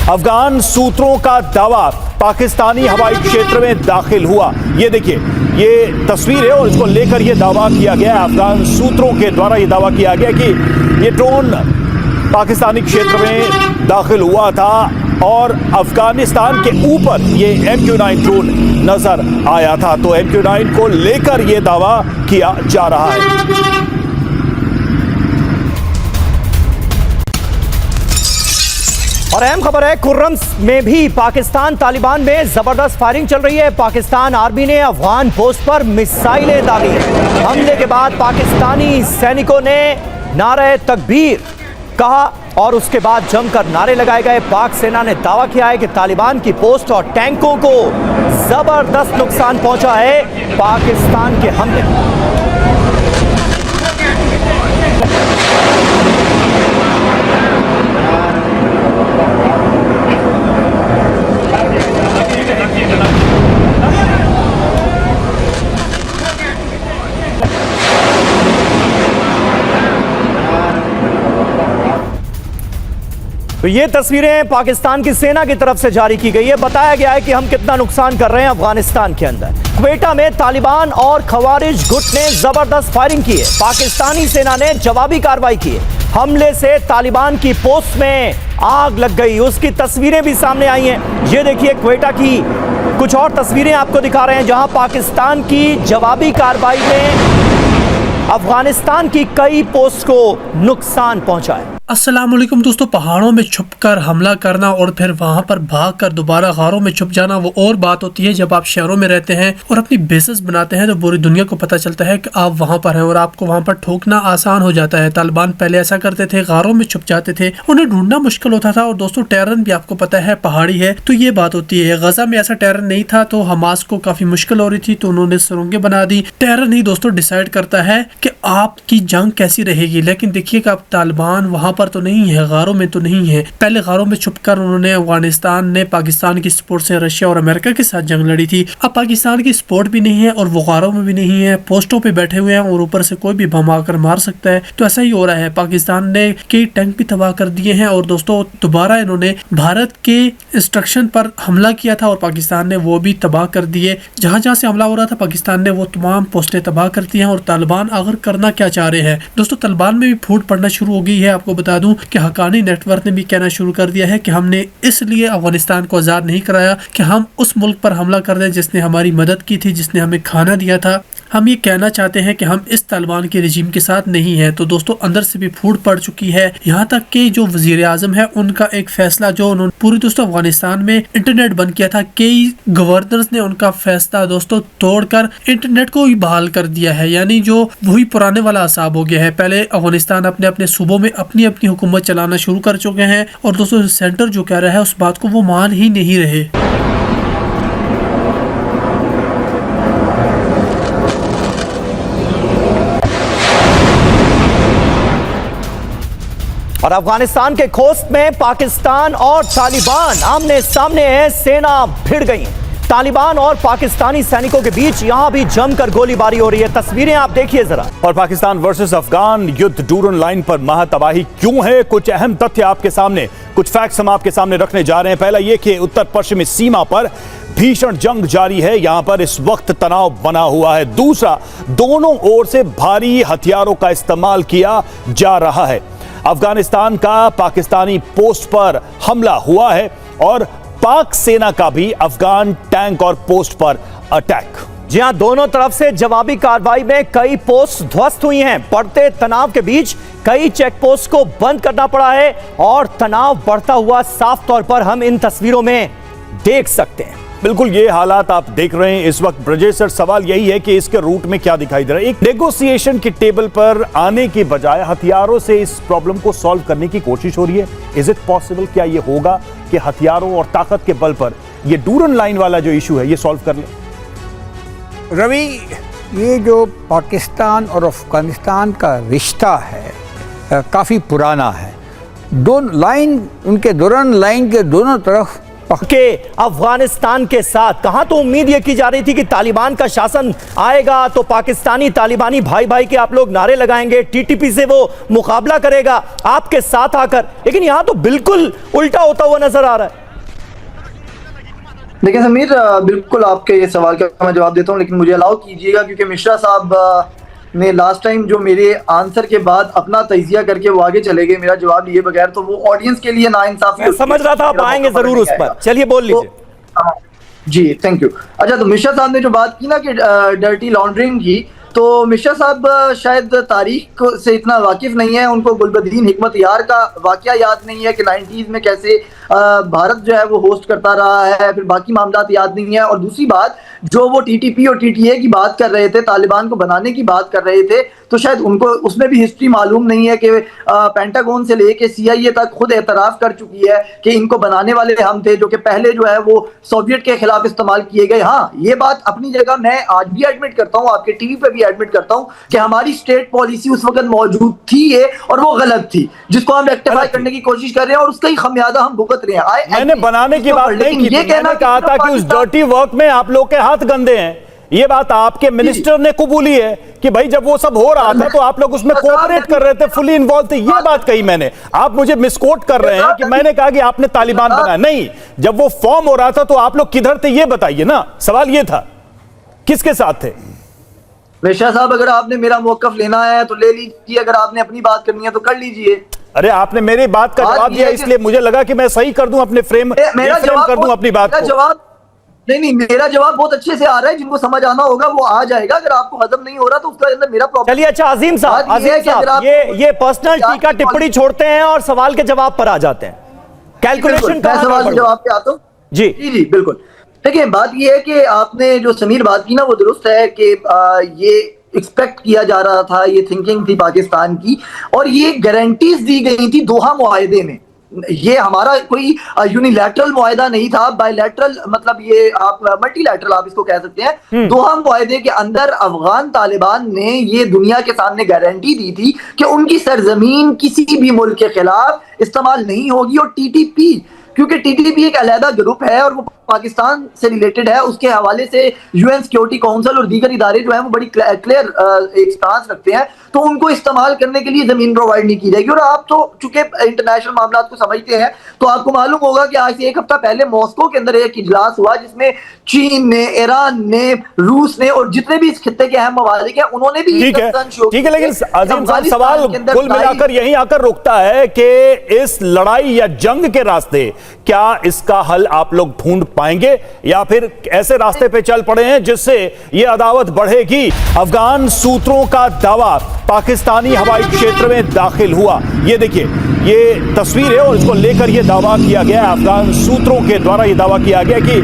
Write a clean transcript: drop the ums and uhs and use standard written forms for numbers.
अफगान सूत्रों का दावा पाकिस्तानी हवाई क्षेत्र में दाखिल हुआ। ये देखिए, ये तस्वीर है और इसको लेकर ये दावा किया गया, अफगान सूत्रों के द्वारा ये दावा किया गया कि ये ड्रोन पाकिस्तानी क्षेत्र में दाखिल हुआ था और अफगानिस्तान के ऊपर ये MQ-9 ड्रोन नजर आया था। तो MQ-9 को लेकर ये दावा किया जा रहा है। और अहम खबर है, कुर्रम में भी पाकिस्तान तालिबान में जबरदस्त फायरिंग चल रही है। पाकिस्तान आर्मी ने अफगान पोस्ट पर मिसाइलें दागी हैं। हमले के बाद पाकिस्तानी सैनिकों ने नारे तकबीर कहा और उसके बाद जमकर नारे लगाए गए। पाक सेना ने दावा किया है कि तालिबान की पोस्ट और टैंकों को जबरदस्त नुकसान पहुंचा है पाकिस्तान के हमले। तो ये तस्वीरें पाकिस्तान की सेना की तरफ से जारी की गई है। बताया गया है कि हम कितना नुकसान कर रहे हैं अफगानिस्तान के अंदर। क्वेटा में तालिबान और खवारिज गुट ने जबरदस्त फायरिंग की है। पाकिस्तानी सेना ने जवाबी कार्रवाई की है। हमले से तालिबान की पोस्ट में आग लग गई, उसकी तस्वीरें भी सामने आई हैं। ये देखिए, क्वेटा की कुछ और तस्वीरें आपको दिखा रहे हैं जहां पाकिस्तान की जवाबी कार्रवाई में अफगानिस्तान की कई पोस्ट को नुकसान पहुंचा है। अस्सलाम वालेकुम दोस्तों, पहाड़ों में छुपकर हमला करना और फिर वहां पर भागकर दोबारा गारों में छुप जाना वो और बात होती है। जब आप शहरों में रहते हैं और अपनी बेसेस बनाते हैं तो पूरी दुनिया को पता चलता है कि आप वहां पर हैं और आपको वहां पर ठोकना आसान हो जाता है। तालिबान पहले ऐसा करते थे, गारों में छुप जाते थे, उन्हें ढूंढना मुश्किल होता था। और दोस्तों, टेरन भी आपको पता है पहाड़ी है तो ये बात होती है। गजा में ऐसा टेरन नहीं था तो हमास को काफी मुश्किल हो रही थी तो उन्होंने सुरंगें बना दी। टेरन ही दोस्तों डिसाइड करता है कि आपकी जंग कैसी रहेगी। लेकिन देखिए कि अब तालिबान वहां पर तो नहीं है, गारों में तो नहीं है। पहले गारों में छुपकर उन्होंने अफगानिस्तान ने पाकिस्तान की सपोर्ट से रशिया और अमेरिका के साथ जंग लड़ी थी। अब पाकिस्तान की सपोर्ट भी नहीं है और वो गारों में भी नहीं है, पोस्टों पे बैठे हुए हैं और ऊपर से कोई भी बम आकर मार सकता है। तो ऐसा ही हो रहा है। पाकिस्तान ने कई टैंक भी तबाह कर दिए हैं और दोस्तों दोबारा इन्होंने भारत के इंस्ट्रक्शन पर हमला किया था और पाकिस्तान ने वो भी तबाह कर दिए। जहां जहां से हमला हो रहा था पाकिस्तान ने वो तमाम पोस्टें तबाह कर दी हैं। और तालिबान आखिर करना क्या चाह रहे हैं दोस्तों? तालिबान में भी फूट पड़ना शुरू हो गई है। आपको बता दूं कि हक्कानी नेटवर्क ने भी कहना शुरू कर दिया है कि हमने इसलिए अफगानिस्तान को आजाद नहीं कराया कि हम उस मुल्क पर हमला कर दें जिसने हमारी मदद की थी, जिसने हमें खाना दिया था। हम ये कहना चाहते हैं कि हम इस तालिबान के रजीम के साथ नहीं है। तो दोस्तों, अंदर से भी फूट पड़ चुकी है। यहाँ तक कि जो वजीर आजम है उनका एक फैसला जो उन्होंने पूरी दोस्तों अफगानिस्तान में इंटरनेट बंद किया था, कई गवर्नर्स ने उनका फैसला दोस्तों तोड़कर इंटरनेट को ही बहाल कर दिया है। यानी जो वही पुराने वाला हिसाब हो गया है। पहले अफगानिस्तान अपने अपने सूबों में अपनी अपनी हुकूमत चलाना शुरू कर चुके हैं और दोस्तों सेंटर जो कह रहा है उस बात को वो मान ही नहीं रहे। और अफगानिस्तान के खोस्त में पाकिस्तान और तालिबान आमने सामने हैं, सेना भिड़ गई। तालिबान और पाकिस्तानी सैनिकों के बीच यहां भी जमकर गोलीबारी हो रही है। तस्वीरें आप देखिए जरा। और पाकिस्तान वर्सेस अफगान युद्ध डूरन लाइन पर महातबाही क्यों है, कुछ अहम तथ्य आपके सामने, कुछ फैक्ट्स हम आपके सामने रखने जा रहे हैं। पहला यह कि उत्तर पश्चिमी सीमा पर भीषण जंग जारी है, यहां पर इस वक्त तनाव बना हुआ है। दूसरा, दोनों ओर से भारी हथियारों का इस्तेमाल किया जा रहा है। अफगानिस्तान का पाकिस्तानी पोस्ट पर हमला हुआ है और पाक सेना का भी अफगान टैंक और पोस्ट पर अटैक। जी हां, दोनों तरफ से जवाबी कार्रवाई में कई पोस्ट ध्वस्त हुई हैं। बढ़ते तनाव के बीच कई चेक पोस्ट को बंद करना पड़ा है और तनाव बढ़ता हुआ साफ तौर पर हम इन तस्वीरों में देख सकते हैं। बिल्कुल ये हालात आप देख रहे हैं इस वक्त। ब्रजेश सर, सवाल यही है कि इसके रूट में क्या दिखाई दे रहा है? एक नेगोशिएशन की टेबल पर आने की बजाय हथियारों से इस प्रॉब्लम को सॉल्व करने की कोशिश हो रही है। Is it possible? क्या ये होगा कि हथियारों और ताकत के बल पर ये डूरन लाइन वाला जो इशू है ये सॉल्व कर ले? रवि, ये जो पाकिस्तान और अफगानिस्तान का रिश्ता है काफ़ी पुराना है। उनके डूरन लाइन के दोनों तरफ के अफगानिस्तान के साथ कहां तो उम्मीद यह की जा रही थी कि तालिबान का शासन आएगा तो पाकिस्तानी तालिबानी भाई भाई के आप लोग नारे लगाएंगे, टीटीपी से वो मुकाबला करेगा आपके साथ आकर, लेकिन यहां तो बिल्कुल उल्टा होता हुआ नजर आ रहा है। देखिए समीर, बिल्कुल आपके ये सवाल का मैं जवाब देता हूं, लेकिन मुझे अलाउ कीजिएगा क्योंकि मिश्रा साहब ने लास्ट टाइम जो मेरे आंसर के बाद अपना तजिया करके वो आगे चले गए मेरा जवाब लिए बगैर, तो वो ऑडियंस के लिए नाइंसाफी। मैं समझ रहा था आप आएंगे जरूर उस पर, चलिए बोल लीजिए। जी थैंक यू। अच्छा, तो मिश्रा साहब ने जो बात की ना कि डर्टी लॉन्ड्रिंग की, तो मिश्रा साहब शायद तारीख से इतना वाकिफ नहीं है, उनको गुलबदीन हिकमत यार का वाकया याद नहीं है कि 90s में कैसे भारत जो है वो होस्ट करता रहा है, फिर बाकी मामलात याद नहीं है। और दूसरी बात, जो वो टीटीपी और टीटीए की बात कर रहे थे, तालिबान को बनाने की बात कर रहे थे, तो शायद उनको उसमें भी हिस्ट्री मालूम नहीं है कि पेंटागन से लेके सीआईए तक खुद एतराफ कर चुकी है कि इनको बनाने वाले हम थे, जो कि पहले जो है वो सोवियत के खिलाफ इस्तेमाल किए गए। हाँ, ये बात अपनी जगह मैं आज भी एडमिट करता हूँ, आपके टीवी पे भी एडमिट करता हूँ कि हमारी स्टेट पॉलिसी उस वक्त मौजूद थी है और वो गलत थी, जिसको हम रेक्टिफाई करने की कोशिश कर रहे हैं और उसका ही खमियाजा हम भुगत रहे हैं। मैंने बनाने की बात नहीं की, मैंने कहा था कि उस डर्टी वर्क में आप लोग के हाथ गंदे हैं। ये बात आपके मिनिस्टर ने कबूली है कि भाई जब वो सब हो रहा था तो आप लोग उसमें कोऑपरेट कर रहे थे, फुली इन्वॉल्व थे। ये बात कही मैंने, आप मुझे मिसकोट कर रहे हैं कि मैंने कहा कि आपने तालिबान बनाया, नहीं। जब वो फॉर्म हो रहा था तो आप लोग किधर थे ये बताइए ना, सवाल ये था किसके साथ थे। मिश्रा साहब, अगर आपने मेरा मौकफ लेना है तो ले लीजिए, अगर आपने अपनी बात करनी है तो कर लीजिए। अरे आपने मेरी बात का जवाब दिया, इसलिए मुझे लगा कि मैं सही कर दूं अपने फ्रेम कर दूं अपनी बात को। जवाब नहीं, मेरा जवाब बहुत अच्छे से आ रहा है, जिनको समझ आना होगा वो आ जाएगा, अगर आपको हजम नहीं हो रहा तो उसका अंदर मेरा प्रॉब्लम। चलिए अच्छा, अजीम साहब ये पर्सनल टीका टिप्पणी छोड़ते हैं और सवाल के जवाब पर आ जाते हैं। कैलकुलेशन का सवाल के जवाब पे आता हूँ। जी जी जी बिल्कुल। देखिए, बात ये है कि आपने जो समीर बात की ना वो दुरुस्त है कि ये एक्सपेक्ट किया जा रहा था, ये थिंकिंग थी पाकिस्तान की, और ये गारंटीज दी गई थी दोहा मुआहदे में। ये हमारा कोई यूनिलैटरल मुआहदा नहीं था, बायलैटरल, मतलब ये आप मल्टीलैटरल आप इसको कह सकते हैं। दोहा मुआहदे के अंदर अफगान तालिबान ने ये दुनिया के सामने गारंटी दी थी कि उनकी सरजमीन किसी भी मुल्क के खिलाफ इस्तेमाल नहीं होगी। और टीटीपी, क्योंकि टीटीपी एक अलहदा ग्रुप है और वो पाकिस्तान से रिलेटेड है, उसके हवाले से यूएन सिक्योरिटी काउंसिल और दीगर इदारे जो है वो बड़ी क्लियर एक स्टांस रखते हैं, तो उनको इस्तेमाल करने के लिए जमीन प्रोवाइड नहीं की जाएगी। और आप तो चूंकि इंटरनेशनल मामला को समझते हैं तो आपको मालूम होगा कि आज से एक हफ्ता पहले मॉस्को के अंदर एक इजलास हुआ जिसमें चीन ने, ईरान ने, रूस ने और जितने भी इस खित्ते के अहम ममालिक हैं उन्होंने भी ठीक है, लेकिन अजीम साहब सवाल कुल मिलाकर यहीं आकर रुकता है कि इस लड़ाई या जंग के रास्ते क्या इसका हल आप लोग ढूंढ पाएंगे या फिर ऐसे रास्ते पे चल पड़े हैं जिससे ये अदावत बढ़ेगी। अफगान सूत्रों का दावा पाकिस्तानी हवाई क्षेत्र में दाखिल हुआ, ये देखिए ये तस्वीर है और इसको लेकर ये दावा किया गया, अफगान सूत्रों के द्वारा ये दावा किया गया कि